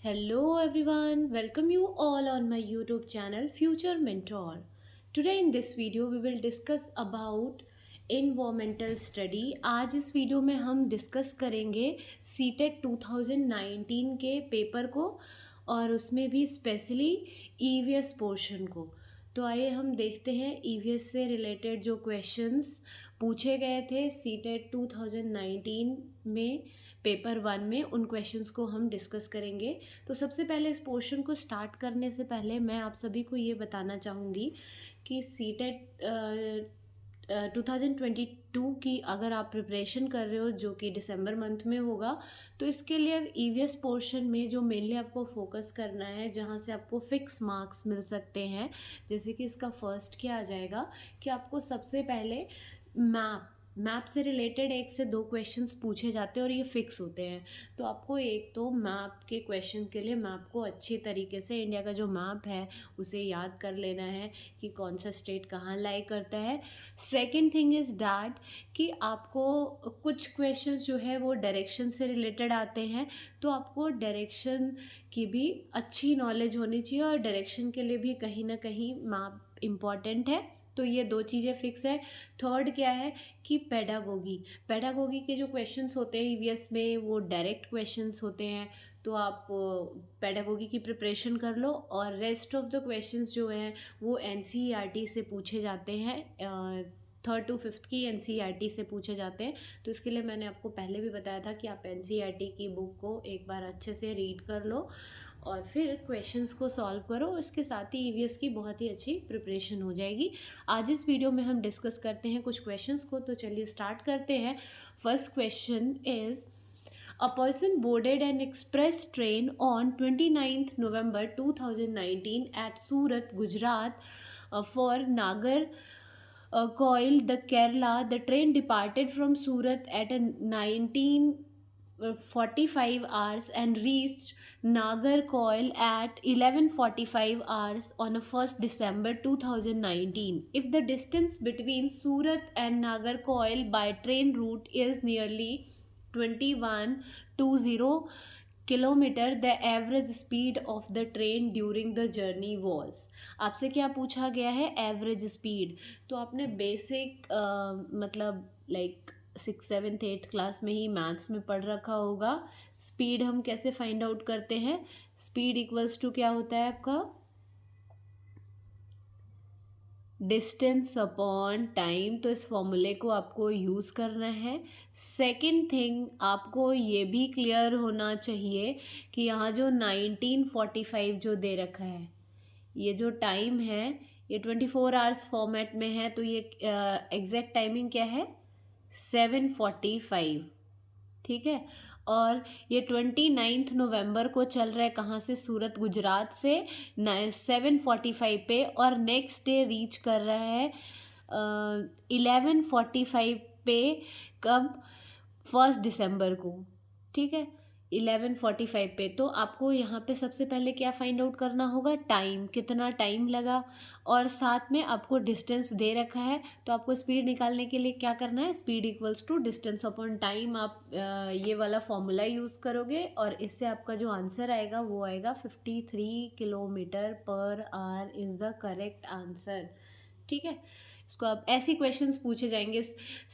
Hello everyone, welcome you all on my YouTube channel Future Mentor. Today in this video we will discuss about environmental study. आज इस video में हम discuss करेंगे CTET 2019 के paper को और उसमें भी स्पेशली ईवीएस पोर्शन को। तो आइए हम देखते हैं ईवीएस से रिलेटेड जो क्वेश्चंस पूछे गए थे सीटेट 2019 में पेपर 1 में, उन क्वेश्चंस को हम डिस्कस करेंगे। तो सबसे पहले इस पोर्शन को स्टार्ट करने से पहले मैं आप सभी को ये बताना चाहूँगी कि सीटेट 2022 की अगर आप प्रिपरेशन कर रहे हो जो कि दिसंबर मंथ में होगा, तो इसके लिए ईवीएस पोर्शन में जो मेनली आपको फोकस करना है, जहाँ से आपको फिक्स मार्क्स मिल सकते हैं, जैसे कि इसका फर्स्ट क्या आ जाएगा कि आपको सबसे पहले मैप से रिलेटेड 1 से 2 क्वेश्चंस पूछे जाते हैं और ये फिक्स होते हैं। तो आपको एक तो मैप के क्वेश्चन के लिए मैप को अच्छी तरीके से, इंडिया का जो मैप है उसे याद कर लेना है कि कौन सा स्टेट कहाँ लाई करता है। सेकंड थिंग इज़ दैट कि आपको कुछ क्वेश्चंस जो है वो डायरेक्शन से रिलेटेड आते हैं, तो आपको डायरेक्शन की भी अच्छी नॉलेज होनी चाहिए और डायरेक्शन के लिए भी कहीं ना कहीं मैप इम्पॉर्टेंट है। तो ये 2 चीज़ें फिक्स है। थर्ड क्या है कि पेडागोगी के जो क्वेश्चंस होते हैं ईवीएस में वो डायरेक्ट क्वेश्चंस होते हैं, तो आप पेडागोगी की प्रिपरेशन कर लो और रेस्ट ऑफ द क्वेश्चंस जो हैं वो एनसीईआरटी से पूछे जाते हैं। 3rd to 5th की एनसीईआरटी से पूछे जाते हैं। तो इसके लिए मैंने आपको पहले भी बताया था कि आप एनसीईआरटी की बुक को एक बार अच्छे से रीड कर लो और फिर क्वेश्चंस को सॉल्व करो। इसके साथ ही ईवीएस की बहुत ही अच्छी प्रिपरेशन हो जाएगी। आज इस वीडियो में हम डिस्कस करते हैं कुछ क्वेश्चंस को, तो चलिए स्टार्ट करते हैं। First question is A person boarded an express train on 29th November 2019 at Surat, Gujarat for Nagar Coil, the Kerala. The train departed from Surat at a 19:45 hours and reached Nagarcoil at 11:45 hours on 1st December 2019. If the distance between Surat and Nagarcoil by train route is nearly 2120 kilometre, the average speed of the train during the journey was. आपसे क्या पूछा गया है? Average speed. तो आपने basic मतलब like 6th 7th 8th class में ही maths में पढ़ रखा होगा। स्पीड हम कैसे फाइंड आउट करते हैं? स्पीड इक्वल्स टू क्या होता है आपका? Distance upon time. तो इस फॉर्मूले को आपको यूज़ करना है। सेकंड थिंग, आपको ये भी क्लियर होना चाहिए कि यहाँ जो 1945 जो दे रखा है, ये जो टाइम है ये 24 आवर्स फॉर्मेट में है, तो ये एग्जैक्ट टाइमिंग क्या है? 7:45। ठीक है। और ये 29 नवंबर को चल रहा है कहाँ से? सूरत, गुजरात से 7:45 पे, और नेक्स्ट डे रीच कर रहा है 11:45 पे। कब? 1 दिसंबर को। ठीक है, 11:45 पे। तो आपको यहाँ पे सबसे पहले क्या फाइंड आउट करना होगा? टाइम, कितना टाइम लगा, और साथ में आपको डिस्टेंस दे रखा है। तो आपको स्पीड निकालने के लिए क्या करना है? Speed equals to distance upon time. आप ये वाला फॉर्मूला यूज़ करोगे और इससे आपका जो आंसर आएगा वो आएगा 53 kilometre per hour is the correct answer. ठीक है, इसको आप ऐसे क्वेश्चंस पूछे जाएंगे।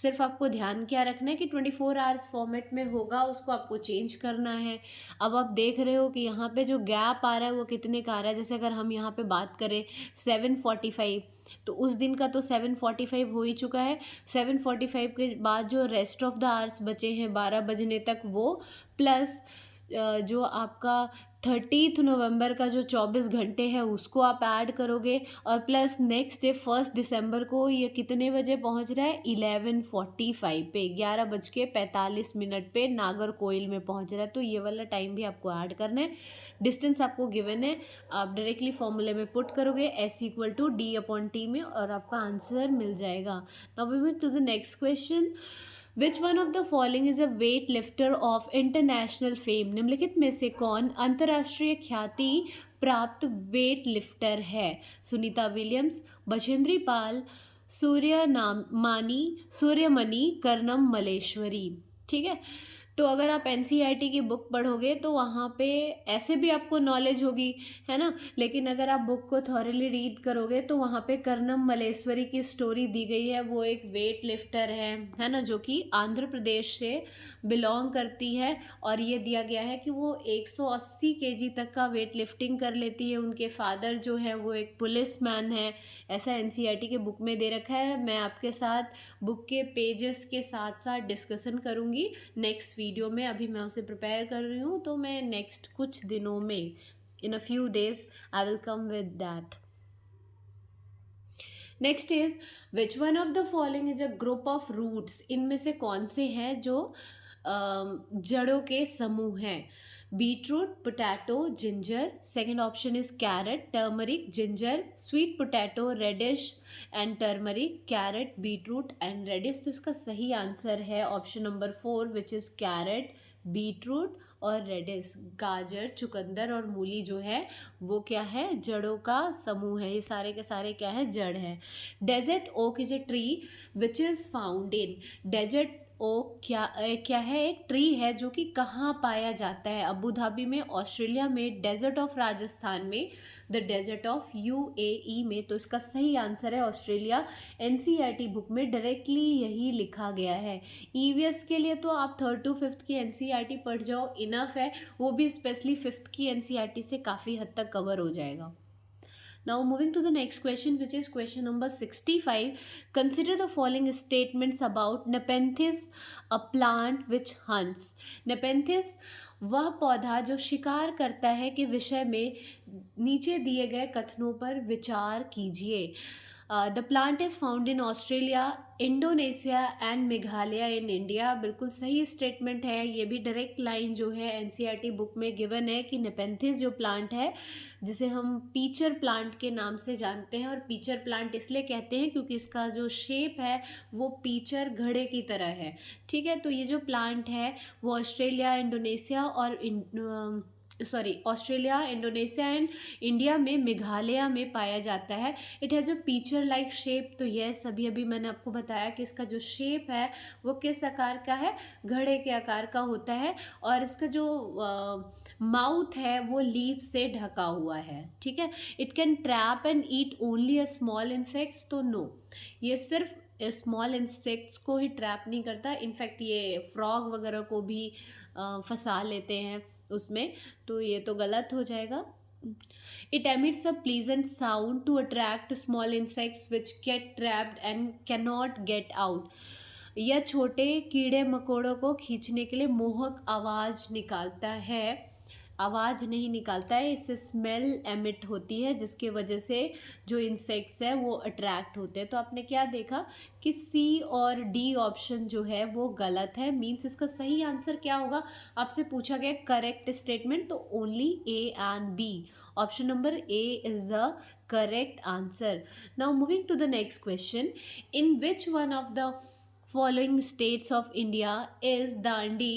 सिर्फ आपको ध्यान क्या रखना है कि 24 आवर्स फॉर्मेट में होगा, उसको आपको चेंज करना है। अब आप देख रहे हो कि यहाँ पे जो गैप आ रहा है वो कितने का आ रहा है। जैसे अगर हम यहाँ पे बात करें 7:45, तो उस दिन का तो 7:45 हो ही चुका है। 7:45 के बाद जो रेस्ट ऑफ द आवर्स बचे हैं 12 बजने तक, वो प्लस जो आपका 30 नवंबर का जो 24 घंटे है उसको आप ऐड करोगे, और प्लस नेक्स्ट डे 1 दिसंबर को ये कितने बजे पहुंच रहा है? 11:45 पे, 11:45 पे नागरकोइल में पहुंच रहा है। तो ये वाला टाइम भी आपको ऐड करना है। डिस्टेंस आपको गिवन है, आप डायरेक्टली फॉर्मूले में पुट करोगे S=D/T में, और आपका आंसर मिल जाएगा। Now we move to the next question. Which one of the following is a weight lifter of international fame? निम्नलिखित में से कौन अंतर्राष्ट्रीय ख्याति प्राप्त वेट लिफ्टर है? सुनीता विलियम्स, बछेंद्री पाल, सूर्यमणि, कर्णम मल्लेश्वरी। ठीक है, तो अगर आप एनसीईआरटी की बुक पढ़ोगे तो वहाँ पे ऐसे भी आपको नॉलेज होगी, है ना, लेकिन अगर आप बुक को थॉरली रीड करोगे तो वहाँ पे कर्नम मलेश्वरी की स्टोरी दी गई है। वो एक वेट लिफ्टर है ना, जो कि आंध्र प्रदेश से बिलोंग करती है, और ये दिया गया है कि वो 180 केजी तक का वेट लिफ्टिंग कर लेती है। उनके फादर जो है वो एक पुलिस मैन है, ऐसा एनसीईआरटी के बुक में दे रखा है। मैं आपके साथ बुक के पेजेस के साथ साथ डिस्कशन करूँगी नेक्स्ट वीडियो में। अभी मैं उसे प्रिपेयर कर रही हूँ, तो मैं नेक्स्ट कुछ दिनों में, in a few days, I will come with that. Next is which one of the following is a group of roots. इनमें से कौन से हैं जो जड़ों के समूह हैं? Beetroot, potato, ginger. Second option is carrot, turmeric, ginger, sweet potato, radish and turmeric, carrot, beetroot and radish. तो इसका सही आंसर है option number 4 which is carrot, beetroot और रेडिश। गाजर, चुकंदर और मूली जो है वो क्या है? जड़ों का समूह है। ये सारे के सारे क्या है? जड़ है। Desert oak is a tree which is found in. Desert oak क्या है? एक ट्री है जो कि कहाँ पाया जाता है? अबू धाबी में, ऑस्ट्रेलिया में, डेजर्ट ऑफ राजस्थान में, द डेजर्ट ऑफ यूएई में। तो इसका सही आंसर है ऑस्ट्रेलिया। एनसीईआरटी बुक में डायरेक्टली यही लिखा गया है। ईवीएस के लिए तो आप 3rd to 5th की एनसीईआरटी पढ़ जाओ, इनफ है। वो भी स्पेशली 5th की एनसीईआरटी से काफ़ी हद तक कवर हो जाएगा। Now moving to the next question, which is question number 65. Consider the following statements about Nepenthes, a plant which hunts. Nepenthes वह पौधा जो शिकार करता है के विषय में नीचे दिए गए कथनों पर विचार कीजिए। The plant is found in Australia, Indonesia and Meghalaya in India. बिल्कुल सही स्टेटमेंट है। ये भी डायरेक्ट लाइन जो है एनसीईआरटी बुक में गिवन है कि नेपेंथिस जो प्लांट है, जिसे हम पीचर प्लांट के नाम से जानते हैं, और पीचर प्लांट इसलिए कहते हैं क्योंकि इसका जो शेप है वो पीचर घड़े की तरह है। ठीक है, तो ये जो प्लांट है वो ऑस्ट्रेलिया, इंडोनेशिया और ऑस्ट्रेलिया, इंडोनेशिया एंड इंडिया में, मेघालय में पाया जाता है। It has a pitcher like shape. तो यस, अभी मैंने आपको बताया कि इसका जो शेप है वो किस आकार का है? घड़े के आकार का होता है, और इसका जो माउथ है वो लीफ से ढका हुआ है। ठीक है। It can trap and eat only a small insects. तो नो, ये सिर्फ स्मॉल इंसेक्ट्स को ही ट्रैप नहीं करता, इनफैक्ट ये फ्रॉग वगैरह को भी फंसा लेते हैं उसमें। तो ये तो गलत हो जाएगा। It emits a pleasant sound to attract small insects which get trapped and cannot get out. यह छोटे कीड़े मकोड़ों को खींचने के लिए मोहक आवाज़ निकालता है। आवाज़ नहीं निकालता है, इससे स्मेल एमिट होती है, जिसकी वजह से जो इंसेक्ट्स है वो अट्रैक्ट होते हैं। तो आपने क्या देखा कि सी और डी ऑप्शन जो है वो गलत है। मीन्स इसका सही आंसर क्या होगा? आपसे पूछा गया करेक्ट स्टेटमेंट, तो only A and B. Option number A is the correct answer. Now moving to the next question, in which one of the following states of India is Dandi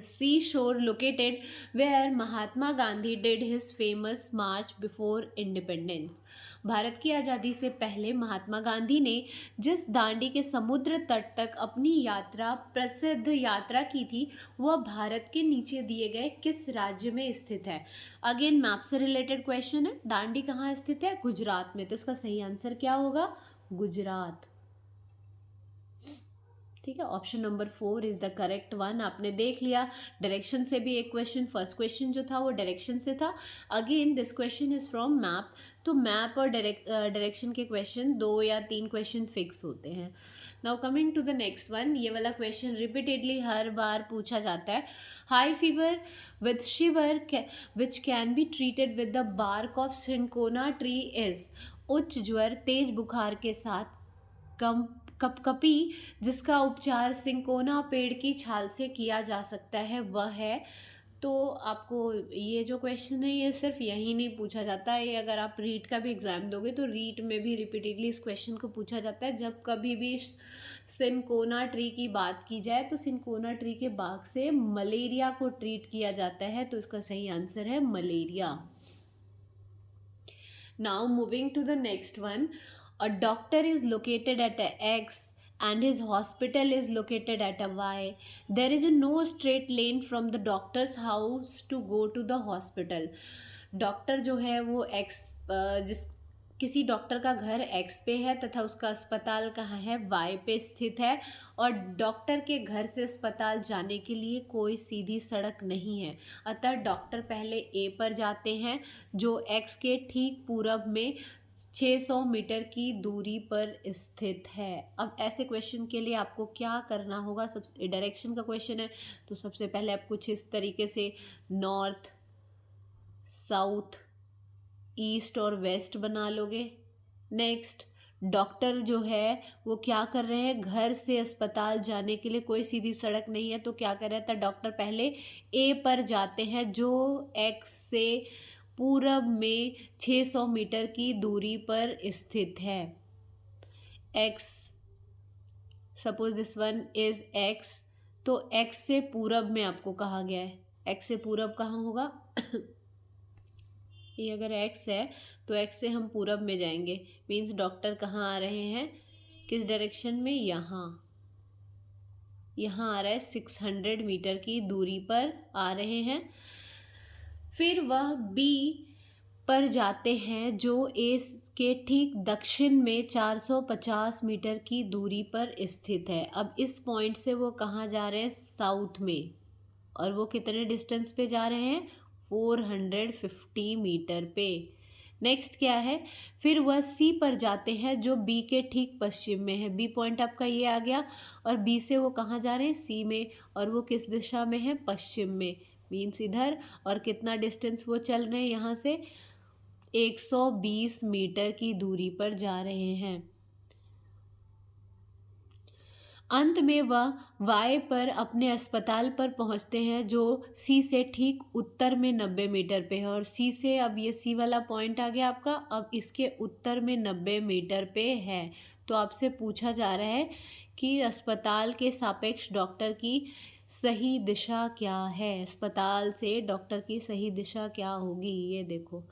seashore located where Mahatma Gandhi did his famous march before independence? Bharat की आज़ादी से पहले महात्मा गांधी ने जिस दांडी के समुद्र तट तक अपनी यात्रा, प्रसिद्ध यात्रा की थी, वह भारत के नीचे दिए गए किस राज्य में स्थित है? अगेन मैप से रिलेटेड क्वेश्चन है। दांडी कहाँ स्थित है? गुजरात में। तो इसका सही आंसर क्या होगा? गुजरात। ठीक है, option number 4 is the correct one. आपने देख लिया डायरेक्शन से भी एक क्वेश्चन, फर्स्ट क्वेश्चन जो था वो डायरेक्शन से था। Again this question is from map. तो मैप और डायरेक्शन के क्वेश्चन 2 या 3 क्वेश्चन फिक्स होते हैं। Now coming to the next one, ये वाला क्वेश्चन रिपीटेडली हर बार पूछा जाता है। High fever with shiver which can be treated with the bark of cinchona tree is. उच्च ज्वर, तेज बुखार के साथ कपकपी जिसका उपचार सिंकोना पेड़ की छाल से किया जा सकता है, वह है। तो आपको ये जो क्वेश्चन है ये सिर्फ यही नहीं पूछा जाता है, ये अगर आप रीट का भी एग्ज़ाम दोगे तो रीट में भी रिपीटेडली इस क्वेश्चन को पूछा जाता है। जब कभी भी सिंकोना ट्री की बात की जाए तो सिंकोना ट्री के बाग से मलेरिया को ट्रीट किया जाता है। तो इसका सही आंसर है malaria. Now moving to the next one, a doctor is located at X and his hospital is located at a Y. There is a no straight lane from the doctor's house to go to the hospital. Doctor जो है वो x जिस किसी doctor का घर x पे है तथा उसका अस्पताल कहाँ है, वाई पे स्थित है, और डॉक्टर के घर से अस्पताल जाने के लिए कोई सीधी सड़क नहीं है। अतः डॉक्टर पहले ए पर जाते हैं जो एक्स के ठीक पूरब में 600 मीटर की दूरी पर स्थित है। अब ऐसे क्वेश्चन के लिए आपको क्या करना होगा, सब डायरेक्शन का क्वेश्चन है तो सबसे पहले आप कुछ इस तरीके से नॉर्थ, साउथ, ईस्ट और वेस्ट बना लोगे। नेक्स्ट, डॉक्टर जो है वो क्या कर रहे हैं, घर से अस्पताल जाने के लिए कोई सीधी सड़क नहीं है तो क्या कर रहे हैं, डॉक्टर पहले ए पर जाते हैं जो एक्स से पूरब में 600 मीटर की दूरी पर स्थित है। X, suppose this one is x, तो एक्स से पूरब में आपको कहा गया है। एक्स से पूरब कहाँ होगा ये अगर एक्स है तो एक्स से हम पूरब में जाएंगे, मीन्स डॉक्टर कहाँ आ रहे हैं, किस डायरेक्शन में, यहाँ आ रहा है, 600 मीटर की दूरी पर आ रहे हैं। फिर वह बी पर जाते हैं जो ए के ठीक दक्षिण में 450 मीटर की दूरी पर स्थित है। अब इस पॉइंट से वो कहाँ जा रहे हैं, साउथ में, और वो कितने डिस्टेंस पे जा रहे हैं, 450 मीटर पे। नेक्स्ट क्या है, फिर वह सी पर जाते हैं जो बी के ठीक पश्चिम में है। बी पॉइंट आपका ये आ गया और बी से वो कहाँ जा रहे हैं, सी में, और वो किस दिशा में है, पश्चिम में, मीन्स इधर। और कितना डिस्टेंस वो चल रहे हैं, यहाँ से 120 मीटर की दूरी पर जा रहे हैं। अंत में वह वाई पर अपने अस्पताल पर पहुंचते हैं जो सी से ठीक उत्तर में 90 मीटर पे है। और सी से, अब ये सी वाला पॉइंट आ गया आपका, अब इसके उत्तर में 90 मीटर पे है। तो आपसे पूछा जा रहा है कि अस्पताल के सापेक्ष डॉक्टर की सही दिशा क्या है, अस्पताल से डॉक्टर की सही दिशा क्या होगी। ये देखो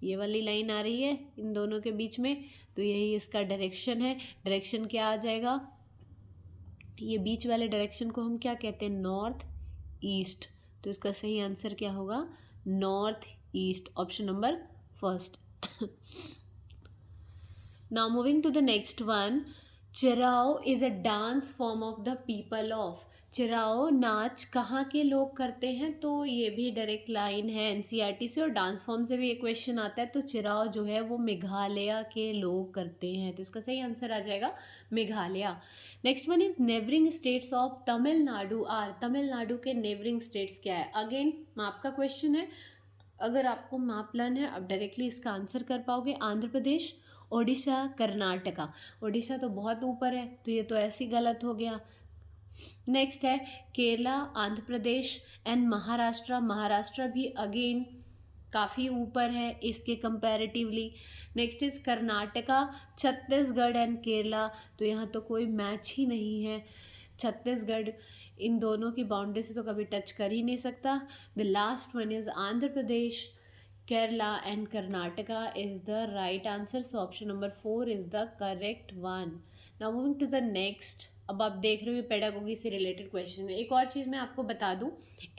ये वाली लाइन आ रही है इन दोनों के बीच में, तो यही इसका डायरेक्शन है। डायरेक्शन क्या आ जाएगा, ये बीच वाले डायरेक्शन को हम क्या कहते हैं, नॉर्थ ईस्ट। तो इसका सही आंसर क्या होगा, north east, option number first. Now moving to the next one, Cheraw is a dance form of the people of. Cheraw नाच कहाँ के लोग करते हैं, तो ये भी डायरेक्ट लाइन है एनसीईआरटी से, और डांस फॉर्म से भी एक क्वेश्चन आता है। तो चिराओ जो है वो मेघालय के लोग करते हैं, तो इसका सही आंसर आ जाएगा Meghalaya. Next one is neighbouring states of Tamil Nadu are. Tamil Nadu के नेबरिंग स्टेट्स क्या है, अगेन मैप का क्वेश्चन है। अगर आपको मैप प्लान है आप डायरेक्टली इसका आंसर कर पाओगे। आंध्र प्रदेश, ओडिशा, कर्नाटका। ओडिशा तो बहुत ऊपर है तो ये तो ऐसे ही गलत हो गया। नेक्स्ट है केरला, आंध्र प्रदेश एंड महाराष्ट्र। महाराष्ट्र भी अगेन काफ़ी ऊपर है इसके comparatively. Next is Karnataka, Chhattisgarh and Kerala. तो यहाँ तो कोई मैच ही नहीं है, छत्तीसगढ़ इन दोनों की बाउंड्री से तो कभी टच कर ही नहीं सकता। The last one is Andhra Pradesh, Kerala and Karnataka is the right answer. So option number 4 is the correct one. Now moving to the next. अब आप देख रहे हो पेडागोगी से रिलेटेड क्वेश्चन है। एक और चीज़ मैं आपको बता दूं,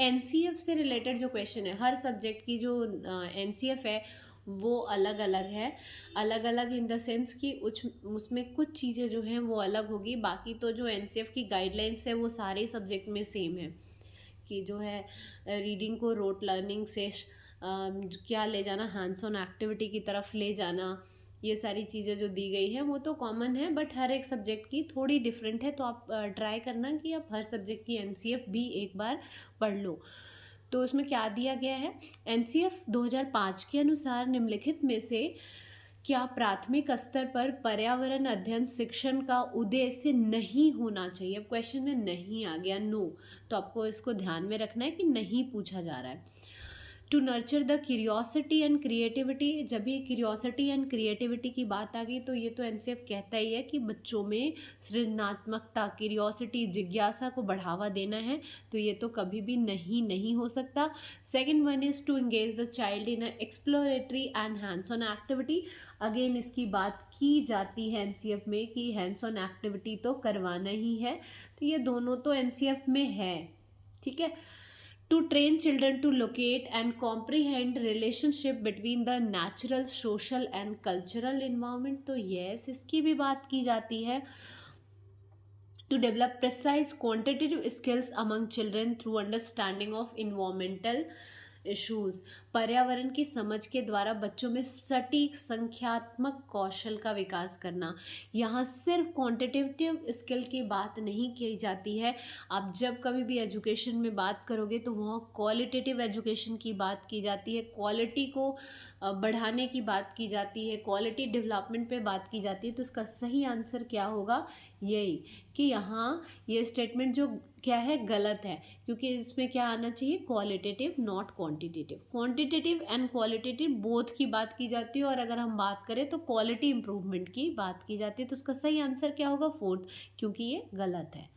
एनसीएफ से रिलेटेड जो क्वेश्चन है, हर सब्जेक्ट की जो एनसीएफ है वो अलग अलग है। अलग अलग इन द सेंस कि उसमें कुछ चीज़ें जो हैं वो अलग होगी, बाकी तो जो एनसीएफ की गाइडलाइंस है वो सारे सब्जेक्ट में सेम है। कि जो है रीडिंग को रोट लर्निंग से क्या ले जाना, हैंड्स ऑन एक्टिविटी की तरफ ले जाना, ये सारी चीज़ें जो दी गई हैं वो तो कॉमन है, बट हर एक सब्जेक्ट की थोड़ी डिफरेंट है। तो आप ट्राई करना कि आप हर सब्जेक्ट की एनसीएफ भी एक बार पढ़ लो। तो उसमें क्या दिया गया है, एनसीएफ 2005 के अनुसार निम्नलिखित में से क्या प्राथमिक स्तर पर पर्यावरण अध्ययन शिक्षण का उद्देश्य नहीं होना चाहिए। अब क्वेश्चन में नहीं आ गया, नो, तो आपको इसको ध्यान में रखना है कि नहीं पूछा जा रहा है। To nurture the curiosity and creativity. जब ये क्यूरियोसिटी एंड क्रिएटिविटी की बात आ गई तो ये तो एनसीएफ कहता ही है कि बच्चों में सृजनात्मकता, क्यूरियोसिटी, जिज्ञासा को बढ़ावा देना है, तो ये तो कभी भी नहीं हो सकता। Second one is to engage the child in exploratory and hands on activity. Again इसकी बात की जाती है एनसीएफ में कि हैंड्स ऑन एक्टिविटी तो करवाना ही है, तो ये दोनों तो एनसीएफ में है, ठीक है। To train children to locate and comprehend relationship between the natural, social and cultural environment, तो yes इसकी भी बात की जाती है। To develop precise quantitative skills among children through understanding of environmental issues, पर्यावरण की समझ के द्वारा बच्चों में सटीक संख्यात्मक कौशल का विकास करना। यहाँ सिर्फ क्वांटिटेटिव स्किल की बात नहीं की जाती है। आप जब कभी भी एजुकेशन में बात करोगे तो वहाँ क्वालिटेटिव एजुकेशन की बात की जाती है, क्वालिटी को बढ़ाने की बात की जाती है, क्वालिटी डेवलपमेंट पे बात की जाती है। तो इसका सही आंसर क्या होगा, यही कि यहाँ ये स्टेटमेंट जो क्या है गलत है, क्योंकि इसमें क्या आना चाहिए, qualitative not quantitative. Quantitative and qualitative both की बात की जाती है, और अगर हम बात करें तो क्वालिटी इंप्रूवमेंट की बात की जाती है। तो उसका सही आंसर क्या होगा, फोर्थ, क्योंकि ये गलत है।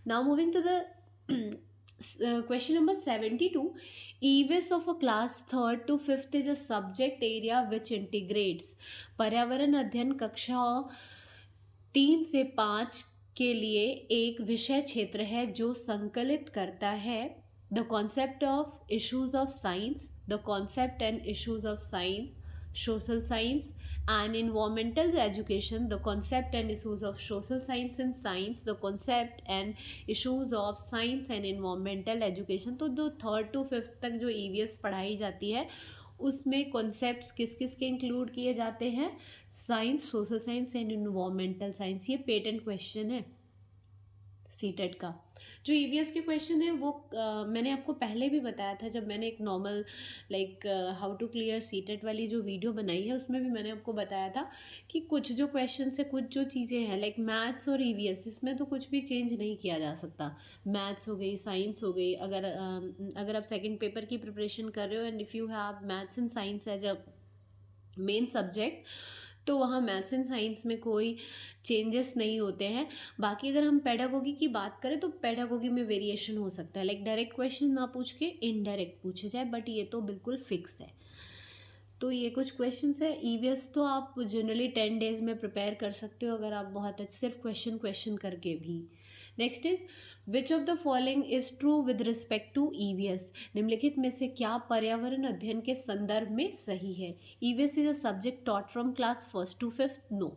Now moving to the question number 72. EVS of a class 3rd to 5th is a subject area which integrates। पर्यावरण अध्ययन कक्षा 3 से 5 के लिए एक विषय क्षेत्र है जो संकलित करता है the concept of issues of science, the concept and issues of science, social science and environmental education, the concept and issues of social science and science, the concept and issues of science and environmental education। तो जो 3rd to 5th तक जो EVS पढ़ाई जाती है उसमें concepts किस किस के इंक्लूड किए जाते हैं, science, social science and environmental science. ये पेटेंट क्वेश्चन है सीटेट का। जो ईवीएस के क्वेश्चन है वो मैंने आपको पहले भी बताया था, जब मैंने एक normal like how to clear CTET वाली जो वीडियो बनाई है उसमें भी मैंने आपको बताया था कि कुछ जो क्वेश्चन है, कुछ जो चीज़ें हैं लाइक मैथ्स और ईवीएस, इसमें तो कुछ भी चेंज नहीं किया जा सकता। मैथ्स हो गई, साइंस हो गई, अगर आप सेकेंड पेपर की प्रिपरेशन कर रहे हो and if you have maths and science as a main subject, तो वहाँ मैथ्स एंड साइंस में कोई चेंजेस नहीं होते हैं। बाकी अगर हम पेडागोगी की बात करें तो पेडागोगी में वेरिएशन हो सकता है, लाइक डायरेक्ट क्वेश्चन ना पूछ के इनडायरेक्ट पूछे जाए, बट ये तो बिल्कुल फिक्स है। तो ये कुछ क्वेश्चंस है। ईवीएस तो आप जनरली 10 डेज में प्रिपेयर कर सकते हो अगर आप बहुत अच्छे सिर्फ क्वेश्चन करके भी। Next is which of the following is true with respect to EVS. निम्नलिखित में से क्या पर्यावरण अध्ययन के संदर्भ में सही है। EVS is a subject taught from class 1st to 5th। No,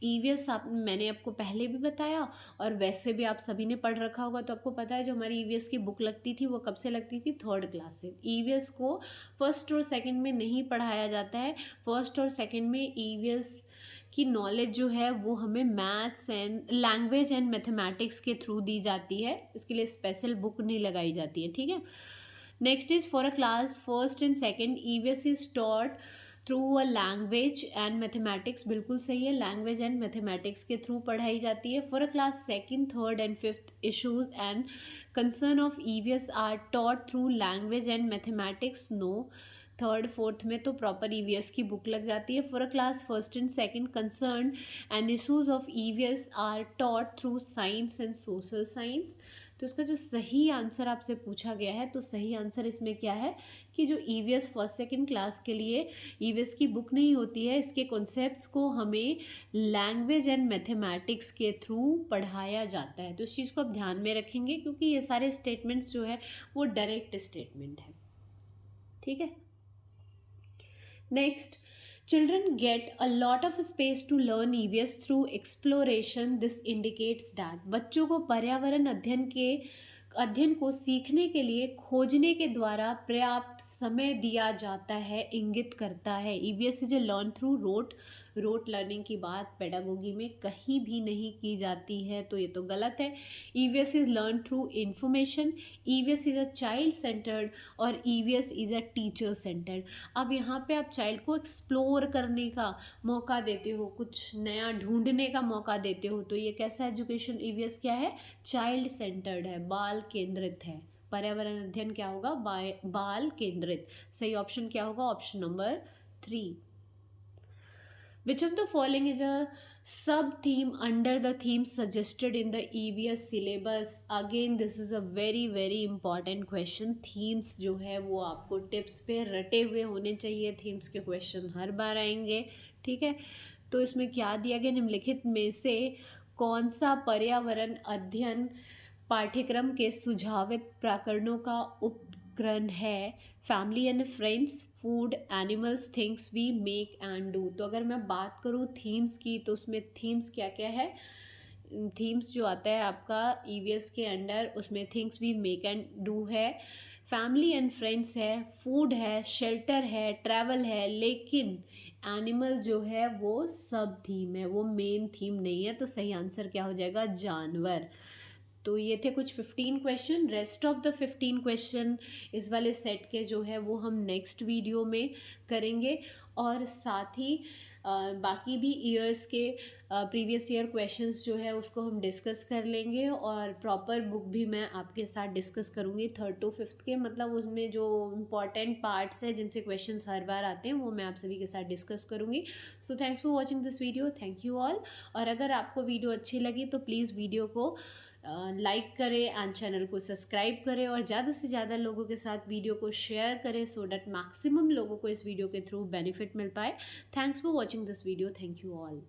EVS मैंने आपको पहले भी बताया और वैसे भी आप सभी ने पढ़ रखा होगा, तो आपको पता है जो हमारी ईवीएस की बुक लगती थी वो कब से लगती थी, 3rd क्लास से। ईवीएस को 1st और 2nd में नहीं पढ़ाया जाता है। 1st और 2nd में ईवीएस की नॉलेज जो है वो हमें maths and language and mathematics के थ्रू दी जाती है, इसके लिए स्पेशल बुक नहीं लगाई जाती है, ठीक है। Next is for a class 1st and 2nd EVS is taught through a language and mathematics. बिल्कुल सही है, लैंग्वेज एंड मैथमेटिक्स के थ्रू पढ़ाई जाती है। For a class 2nd, 3rd and 5th issues and concern of EVS are taught through language and mathematics. No, 3rd, 4th में तो प्रॉपर ईवीएस की बुक लग जाती है। For a class 1st and 2nd concern and issues of EVS are taught through science and social science. तो इसका जो सही आंसर आपसे पूछा गया है, तो सही आंसर इसमें क्या है कि जो ईवीएस 1st, 2nd क्लास के लिए ईवीएस की बुक नहीं होती है, इसके कॉन्सेप्ट्स को हमें लैंग्वेज एंड मैथमेटिक्स के थ्रू पढ़ाया जाता है। तो इस चीज़ को आप ध्यान में रखेंगे क्योंकि ये सारे स्टेटमेंट्स जो है वो डायरेक्ट स्टेटमेंट है, ठीक है। Next, children get a lot of space to learn EVS through exploration. This indicates that बच्चों को पर्यावरण अध्ययन को सीखने के लिए खोजने के द्वारा पर्याप्त समय दिया जाता है, इंगित करता है। EVS is a learn through rote learning की बात पेडागोगी में कहीं भी नहीं की जाती है, तो ये तो गलत है। EVS is learn through information, EVS is a child centred और EVS is a teacher centred. अब यहाँ पे आप चाइल्ड को एक्सप्लोर करने का मौका देते हो, कुछ नया ढूंढने का मौका देते हो, तो ये कैसा एजुकेशन EVS क्या है, चाइल्ड सेंटर्ड है, बाल केंद्रित है, पर्यावरण अध्ययन क्या होगा? बाल केंद्रित। सही ऑप्शन क्या होगा? Option number 3। Which of the following is a sub-theme under the theme suggested in the EVS syllabus? Again, this is a very important question. Themes जो है वो आपको टिप्स पे रटे हुए होने चाहिए. themes के question हर बार आएंगे, ठीक है. तो इसमें क्या दिया गया? निम्नलिखित में से कौन सा पर्यावरण अध्ययन पाठ्यक्रम के सुझावित प्रकरणों का उपक्रम है? Family and friends, food, animals, things we make and do. तो अगर मैं बात करूँ थीम्स की, तो उसमें थीम्स क्या क्या है? थीम्स जो आता है आपका ईवीएस के अंडर, उसमें things we make and do है, फैमिली एंड फ्रेंड्स है, फूड है, शेल्टर है, ट्रैवल है. लेकिन एनिमल जो है वो सब थीम है, वो मेन थीम नहीं है. तो सही आंसर क्या हो जाएगा? जानवर. तो ये थे कुछ 15 question. Rest of the 15 question इस वाले सेट के जो है वो हम नेक्स्ट वीडियो में करेंगे. और साथ ही बाकी भी ईयर्स के प्रीवियस ईयर क्वेश्चंस जो है उसको हम डिस्कस कर लेंगे. और प्रॉपर बुक भी मैं आपके साथ डिस्कस करूँगी 3rd to 5th के, मतलब उसमें जो इम्पॉर्टेंट पार्ट्स हैं जिनसे क्वेश्चंस हर बार आते हैं वो मैं आप सभी के साथ डिस्कस करूँगी. So thanks for watching this video. Thank you all. और अगर आपको वीडियो अच्छी लगी तो प्लीज़ वीडियो को लाइक करें एंड चैनल को सब्सक्राइब करें और ज़्यादा से ज़्यादा लोगों के साथ वीडियो को शेयर करें सो डैट मैक्सिमम लोगों को इस वीडियो के थ्रू बेनिफिट मिल पाए. Thanks for watching this video. Thank you all.